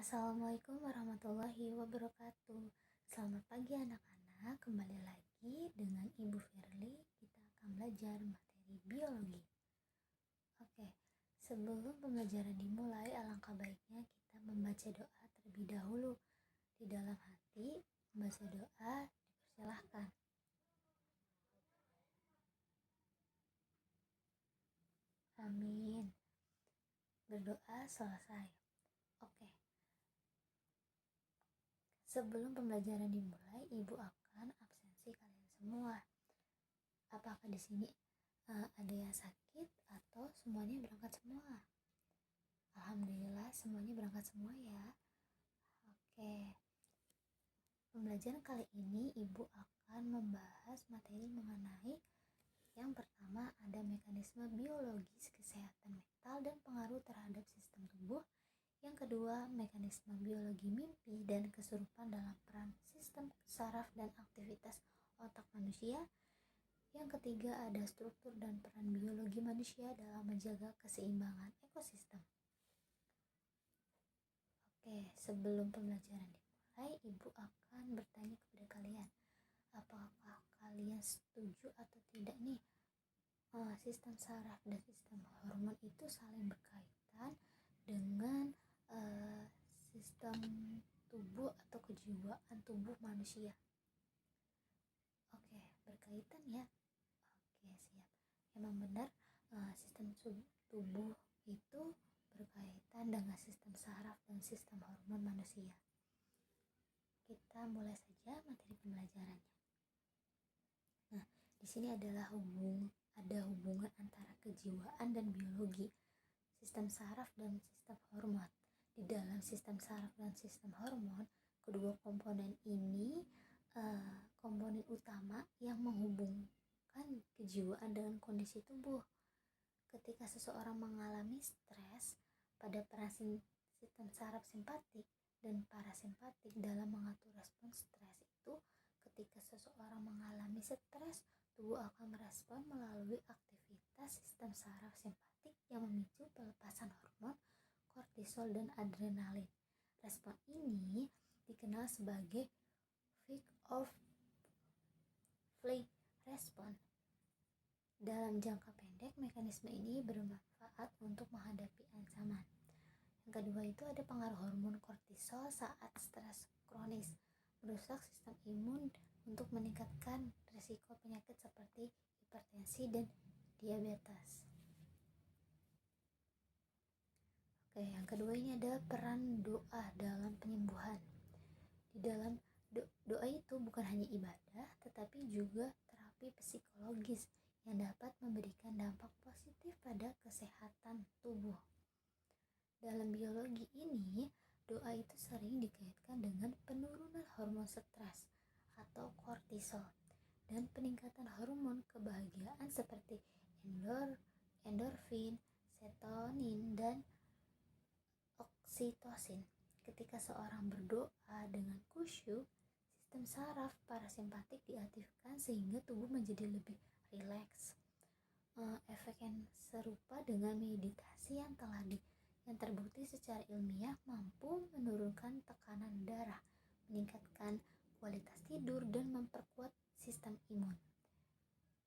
Assalamualaikum warahmatullahi wabarakatuh. Selamat pagi anak-anak, kembali lagi dengan Ibu Firly. Kita akan belajar materi biologi. Oke, sebelum pembelajaran dimulai, alangkah baiknya kita membaca doa terlebih dahulu. Di dalam hati, membaca doa dipersilahkan. Amin. Berdoa selesai. Oke. Sebelum pembelajaran dimulai, Ibu akan absensi kalian semua. Apakah di sini ada yang sakit atau semuanya berangkat semua? Alhamdulillah semuanya berangkat semua ya. Oke. Pembelajaran kali ini Ibu akan membahas materi mengenai yang pertama ada mekanisme biologis kesehatan mental dan pengaruh terhadap sistem tubuh. Yang kedua, mekanisme biologi mimpi dan kesurupan dalam peran sistem saraf dan aktivitas otak manusia. Yang ketiga, ada struktur dan peran biologi manusia dalam menjaga keseimbangan ekosistem. Oke, sebelum pembelajaran dimulai, Ibu akan bertanya kepada kalian, apakah kalian setuju atau tidak nih sistem saraf dan sistem hormon itu saling berkaitan dengan sistem tubuh atau kejiwaan tubuh manusia? Oke, berkaitan ya. Oke, siap. Emang benar sistem tubuh itu berkaitan dengan sistem saraf dan sistem hormon manusia. Kita mulai saja materi pembelajarannya. Nah, di sini adalah ada hubungan antara kejiwaan dan biologi, sistem saraf dan sistem hormon. Di dalam sistem saraf dan sistem hormon, kedua komponen ini komponen utama yang menghubungkan kejiwaan dengan kondisi tubuh. Ketika seseorang mengalami stres, pada peran sistem saraf simpatik dan parasimpatik dalam mengatur respon stres itu, ketika seseorang mengalami stres, tubuh akan merespon melalui aktivitas sistem saraf simpatik yang memicu pelepasan hormon kortisol dan adrenalin. Respon ini dikenal sebagai fight or flight response. Dalam jangka pendek, mekanisme ini bermanfaat untuk menghadapi ancaman. Yang kedua itu ada pengaruh hormon kortisol saat stres kronis, merusak sistem imun untuk meningkatkan risiko penyakit seperti hipertensi dan diabetes. Oke, yang kedua ini ada peran doa dalam penyembuhan. Di dalam doa itu bukan hanya ibadah, tetapi juga terapi psikologis yang dapat memberikan dampak positif pada kesehatan tubuh. Dalam biologi ini, doa itu sering dikaitkan dengan penurunan hormon stres atau kortisol dan peningkatan hormon kebahagiaan seperti endorfin, serotonin, dan oksitosin. Ketika seorang berdoa dengan khusyuk, sistem saraf parasimpatik diaktifkan sehingga tubuh menjadi lebih rileks. Efek yang serupa dengan meditasi yang terbukti secara ilmiah mampu menurunkan tekanan darah, meningkatkan kualitas tidur, dan memperkuat sistem imun.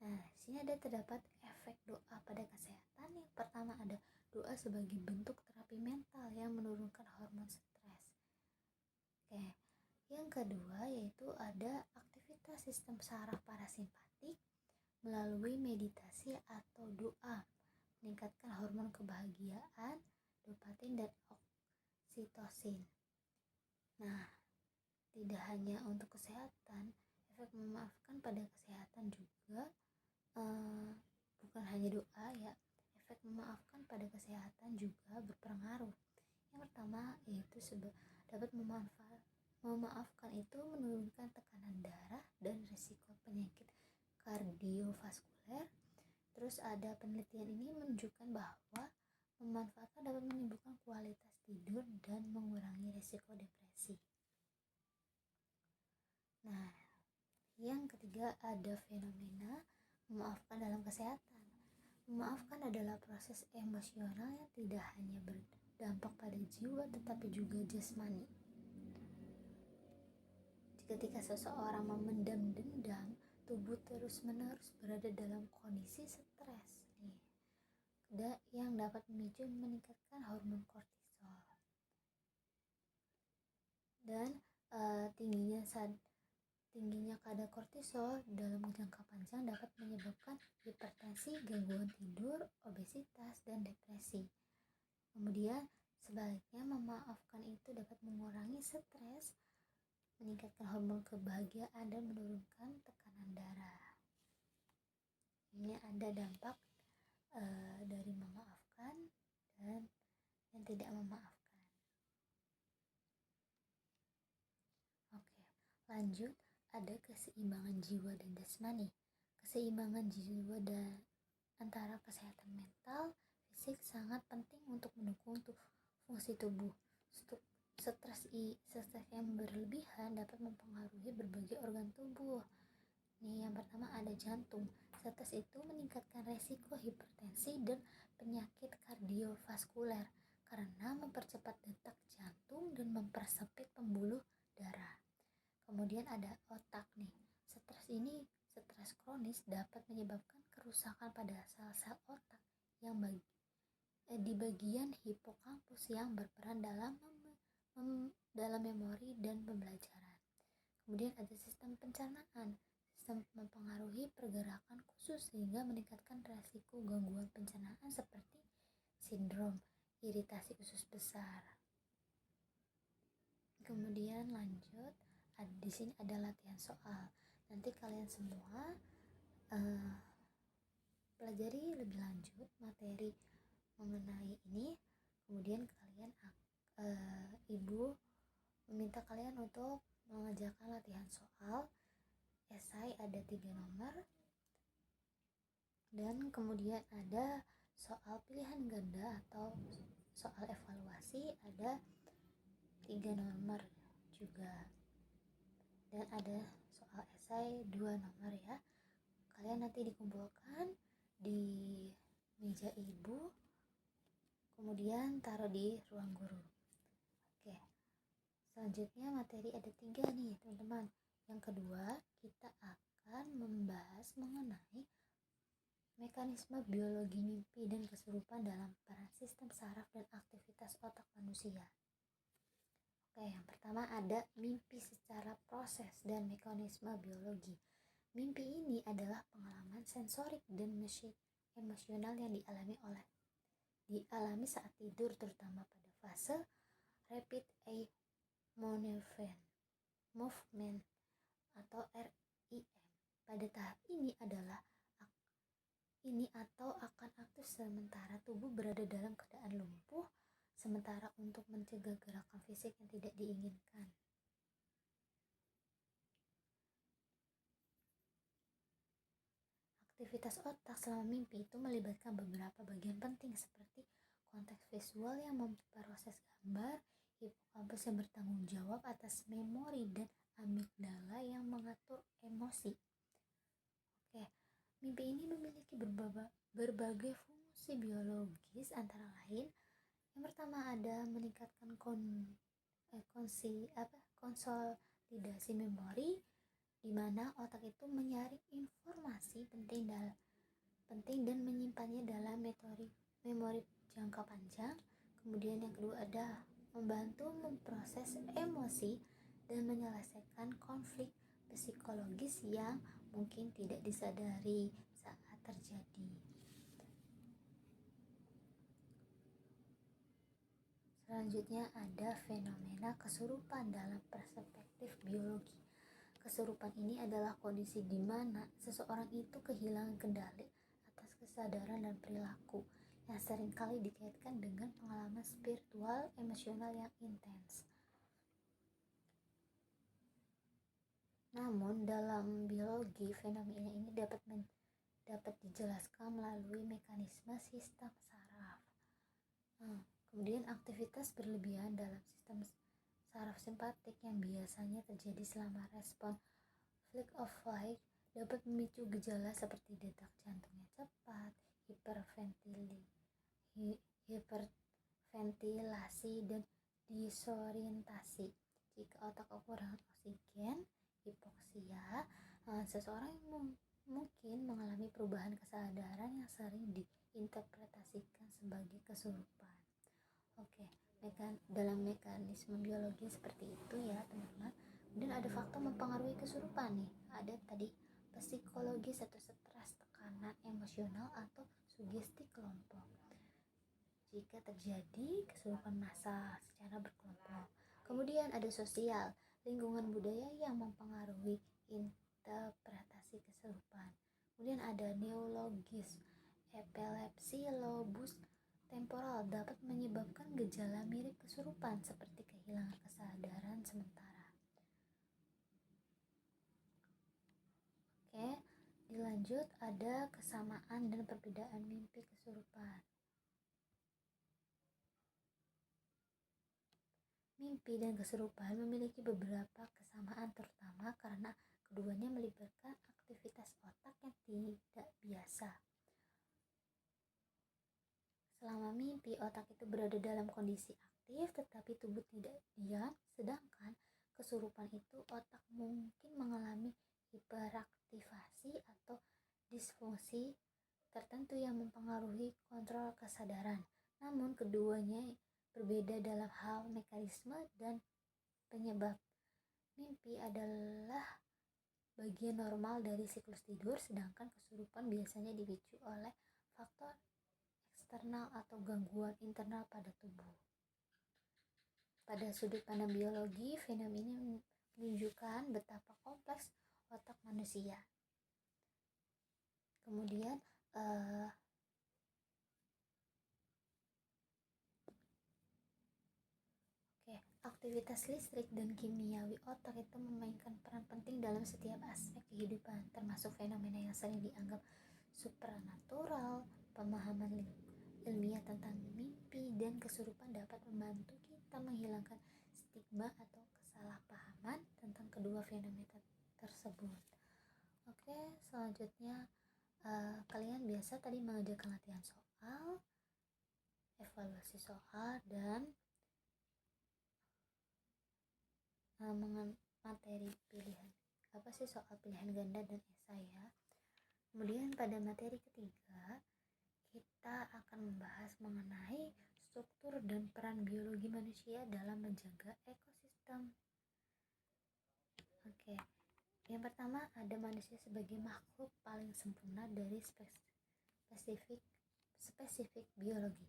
Nah, di sini terdapat efek doa pada kesehatan. Yang pertama ada doa sebagai bentuk terapi mental yang menurunkan hormon stres. Oke. Yang kedua yaitu ada aktivitas sistem saraf parasimpatik melalui meditasi atau doa, meningkatkan hormon kebahagiaan, dopamin dan oksitosin. Nah, tidak hanya untuk kesehatan, efek memaafkan pada kesehatan juga bukan hanya doa ya. Efek memaafkan pada kesehatan juga berpengaruh. Yang pertama yaitu dapat memaafkan itu menurunkan tekanan darah dan risiko penyakit kardiovaskuler. Terus ada penelitian ini menunjukkan bahwa memanfaatkan dapat menimbulkan kualitas tidur dan mengurangi risiko depresi. Nah, yang ketiga ada fenomena memaafkan dalam kesehatan. Memaafkan adalah proses emosional yang tidak hanya berdampak pada jiwa tetapi juga jasmani. Ketika seseorang memendam dendam, tubuh terus-menerus berada dalam kondisi stres nih, yang dapat memicu meningkatkan hormon kortisol. Dan tingginya kadar kortisol dalam jangka panjang dapat menyebabkan hipertensi, gangguan tidur, obesitas, dan depresi. Kemudian sebaliknya memaafkan itu dapat mengurangi stres, meningkatkan hormon kebahagiaan, dan menurunkan tekanan darah. Ini ada dampak dari memaafkan dan yang tidak memaafkan. Oke, lanjut, ada keseimbangan jiwa dan jasmani. Keseimbangan jiwa dan antara kesehatan mental, fisik sangat penting untuk mendukung fungsi tubuh. Stres yang berlebihan dapat mempengaruhi berbagai organ tubuh. Nih, yang pertama ada jantung. Stres itu meningkatkan resiko hipertensi dan penyakit kardiovaskuler karena mempercepat detak jantung dan mempersempit pembuluh darah. Kemudian ada otak nih. Stres kronis dapat menyebabkan kerusakan pada sel-sel otak yang di bagian hipokampus yang berperan dalam memori dan pembelajaran. Kemudian ada sistem pencernaan. Sistem mempengaruhi pergerakan khusus sehingga meningkatkan resiko gangguan pencernaan seperti sindrom iritasi usus besar. Kemudian lanjut, di sini ada latihan soal. Nanti kalian semua pelajari lebih lanjut materi mengenai ini. Kemudian kalian ibu meminta kalian untuk mengerjakan latihan soal esai, ada 3 nomor, dan kemudian ada soal pilihan ganda atau soal evaluasi, ada 3 nomor juga, dan ada soal esai 2 nomor ya. Kalian nanti dikumpulkan di meja ibu, kemudian taruh di ruang guru. Oke, selanjutnya materi ada 3 nih teman-teman. Yang kedua, kita akan membahas mengenai mekanisme biologi mimpi dan kesurupan dalam peran sistem saraf dan aktivitas otak manusia. Oke, yang pertama ada mimpi secara proses dan mekanisme biologi. Mimpi ini adalah pengalaman sensorik dan emosional yang dialami saat tidur, terutama pada fase rapid eye movement atau REM. Pada tahap ini akan aktif sementara tubuh berada dalam keadaan lumpuh, sementara untuk mencegah gerakan fisik yang tidak diinginkan. Aktivitas otak selama mimpi itu melibatkan beberapa bagian penting seperti konteks visual yang memproses gambar, hipokampus yang bertanggung jawab atas memori, dan amigdala yang mengatur emosi. Oke, mimpi ini memiliki berbagai fungsi biologis, antara lain yang pertama ada meningkatkan konsolidasi memori, di mana otak itu menyaring informasi penting dan menyimpannya dalam memori jangka panjang. Kemudian yang kedua ada membantu memproses emosi dan menyelesaikan konflik psikologis yang mungkin tidak disadari saat terjadi. Selanjutnya ada fenomena kesurupan dalam perspektif biologi. Kesurupan ini adalah kondisi di mana seseorang itu kehilangan kendali atas kesadaran dan perilaku yang seringkali dikaitkan dengan pengalaman spiritual emosional yang intens. Namun dalam biologi, fenomena ini dapat dijelaskan melalui mekanisme sistem saraf. Kemudian aktivitas berlebihan dalam sistem saraf simpatik yang biasanya terjadi selama respon fight or flight dapat memicu gejala seperti detak jantungnya cepat, hiperventilasi hiperventilasi, dan disorientasi. Jika otak kekurangan oksigen, hipoksia, seseorang mungkin mengalami perubahan kesadaran yang sering diinterpretasikan sebagai kesurupan. Oke, dalam mekanisme biologi seperti itu ya teman-teman. Dan ada faktor mempengaruhi kesurupan nih. Ada tadi psikologis atau stres, tekanan emosional, atau sugesti kelompok. Jika terjadi kesurupan massal secara berkelompok. Kemudian ada sosial, lingkungan budaya yang mempengaruhi interpretasi kesurupan. Kemudian ada neurologis, epilepsi lobus temporal dapat menyebabkan gejala mirip kesurupan seperti kehilangan kesadaran sementara. Oke, dilanjut ada kesamaan dan perbedaan mimpi kesurupan. Mimpi dan kesurupan memiliki beberapa kesamaan, terutama karena keduanya melibatkan aktivitas otak yang tidak biasa. Selama mimpi, otak itu berada dalam kondisi aktif tetapi tubuh tidak diam, sedangkan kesurupan itu otak mungkin mengalami hiperaktivasi atau disfungsi tertentu yang mempengaruhi kontrol kesadaran. Namun keduanya berbeda dalam hal mekanisme dan penyebab. Mimpi adalah bagian normal dari siklus tidur, sedangkan kesurupan biasanya dipicu oleh faktor eksternal atau gangguan internal pada tubuh. Pada sudut pandang biologi, fenomena ini menunjukkan betapa kompleks otak manusia. Kemudian aktivitas listrik dan kimiawi otak itu memainkan peran penting dalam setiap aspek kehidupan, termasuk fenomena yang sering dianggap supranatural. Pemahaman ilmiah tentang mimpi dan kesurupan dapat membantu kita menghilangkan stigma atau kesalahpahaman tentang kedua fenomena tersebut. Oke, selanjutnya kalian biasa tadi mengerjakan latihan soal, evaluasi soal, dan materi pilihan soal pilihan ganda dan esai ya. Kemudian pada materi ketiga kita akan membahas mengenai struktur dan peran biologi manusia dalam menjaga ekosistem. Oke, yang pertama ada manusia sebagai makhluk paling sempurna dari spesifik biologi.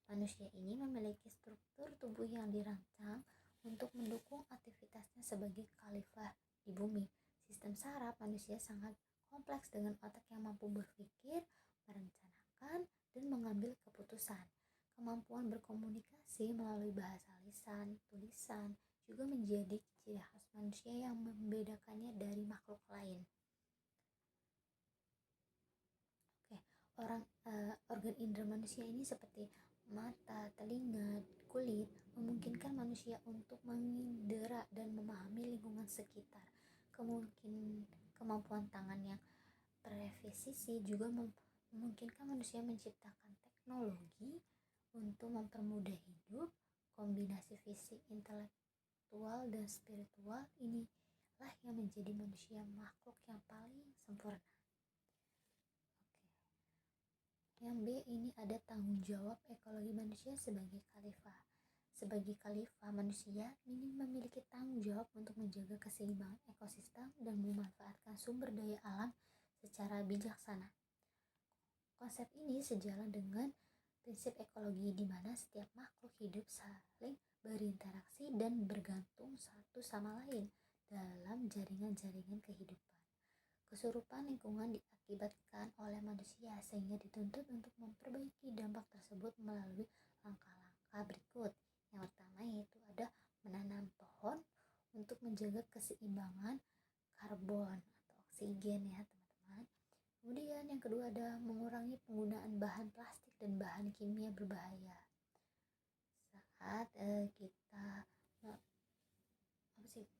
Manusia ini memiliki struktur tubuh yang dirancang untuk mendukung aktivitasnya sebagai khalifah di bumi. Sistem saraf manusia sangat kompleks dengan otak yang mampu berpikir, merencanakan, dan mengambil keputusan. Kemampuan berkomunikasi melalui bahasa lisan, tulisan, juga menjadi ciri khas manusia yang membedakannya dari makhluk lain. Organ indera manusia ini seperti mata, telinga, kulit memungkinkan manusia untuk mengindera dan memahami lingkungan sekitar. Kemampuan tangan yang presisi juga memungkinkan manusia menciptakan teknologi untuk mempermudah hidup. Kombinasi fisik, intelektual, dan spiritual inilah yang menjadi manusia makhluk yang paling sempurna. Yang B ini ada tanggung jawab ekologi manusia sebagai khalifah. Sebagai khalifah manusia ini memiliki tanggung jawab untuk menjaga keseimbangan ekosistem dan memanfaatkan sumber daya alam secara bijaksana. Konsep ini sejalan dengan prinsip ekologi di mana setiap makhluk hidup saling berinteraksi dan bergantung satu sama lain dalam jaringan-jaringan kehidupan. Kesurupan lingkungan diakibatkan oleh manusia sehingga dituntut untuk memperbaiki dampak tersebut melalui langkah-langkah berikut. Yang pertama yaitu ada menanam pohon untuk menjaga keseimbangan karbon atau oksigen ya teman-teman. Kemudian yang kedua ada mengurangi penggunaan bahan plastik dan bahan kimia berbahaya. Saat kita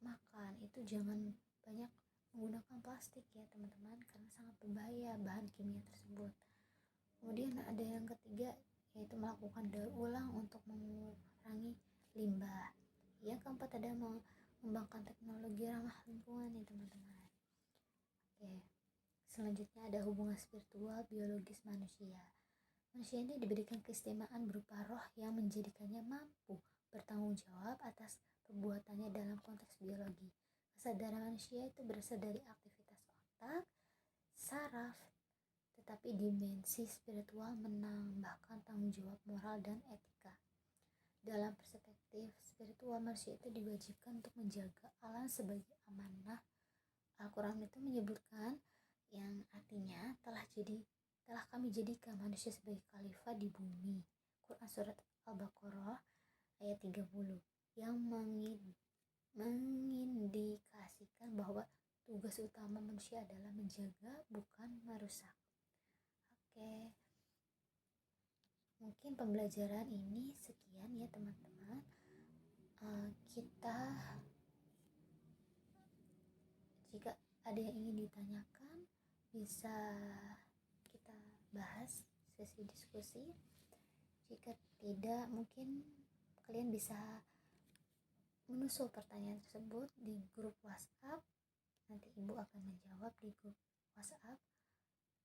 makan itu jangan banyak menggunakan plastik ya teman-teman, karena sangat berbahaya bahan kimia tersebut. Kemudian ada yang ketiga yaitu melakukan daur ulang untuk mengurangi limbah. Yang keempat ada mengembangkan teknologi ramah lingkungan nih teman-teman. Oke, selanjutnya ada hubungan spiritual biologis manusia. Manusia ini diberikan keistimewaan berupa roh yang menjadikannya mampu bertanggung jawab atas perbuatannya dalam konteks biologi. Kesadaran manusia itu berasal dari aktivitas otak, saraf, tetapi dimensi spiritual menambahkan tanggung jawab moral dan etika. Dalam perspektif spiritual, manusia itu diwajibkan untuk menjaga alam sebagai amanah. Al-Quran itu menyebutkan yang artinya telah kami jadikan manusia sebagai khalifah di bumi. Quran surat Al-Baqarah ayat 30 yang mengindikasikan bahwa tugas utama manusia adalah menjaga bukan merusak. Oke, mungkin pembelajaran ini sekian ya teman-teman. Kita jika ada yang ingin ditanyakan bisa kita bahas sesi diskusi. Jika tidak, mungkin kalian bisa menusul pertanyaan tersebut di grup WhatsApp. Nanti ibu akan menjawab di grup WhatsApp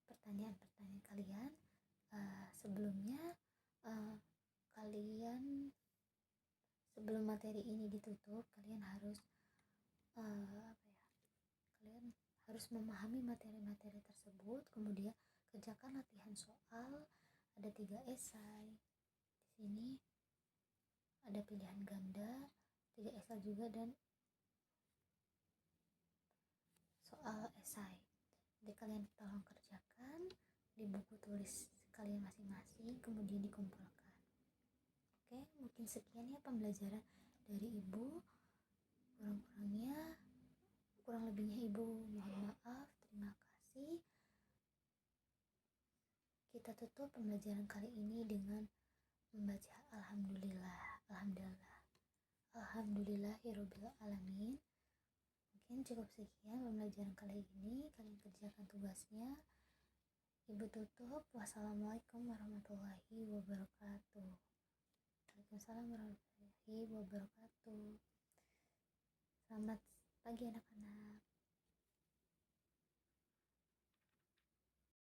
pertanyaan-pertanyaan kalian. Sebelumnya kalian sebelum materi ini ditutup, kalian harus kalian harus memahami materi-materi tersebut. Kemudian kerjakan latihan soal, ada 3 esai. Di sini ada pilihan ganda, 3 esai juga, dan soal esai. Jadi kalian tolong kerjakan di buku tulis kalian masing-masing, kemudian dikumpulkan. Oke, mungkin sekian ya pembelajaran dari ibu. Kurang lebihnya ibu mohon maaf. Terima kasih. Kita tutup pembelajaran kali ini dengan membaca Alhamdulillahirabbil alamin. Mungkin cukup sekian pembelajaran kali ini. Kalian kerjakan tugasnya. Ibu tutup. Wassalamualaikum warahmatullahi wabarakatuh. Waalaikumsalam warahmatullahi wabarakatuh. Selamat pagi anak-anak.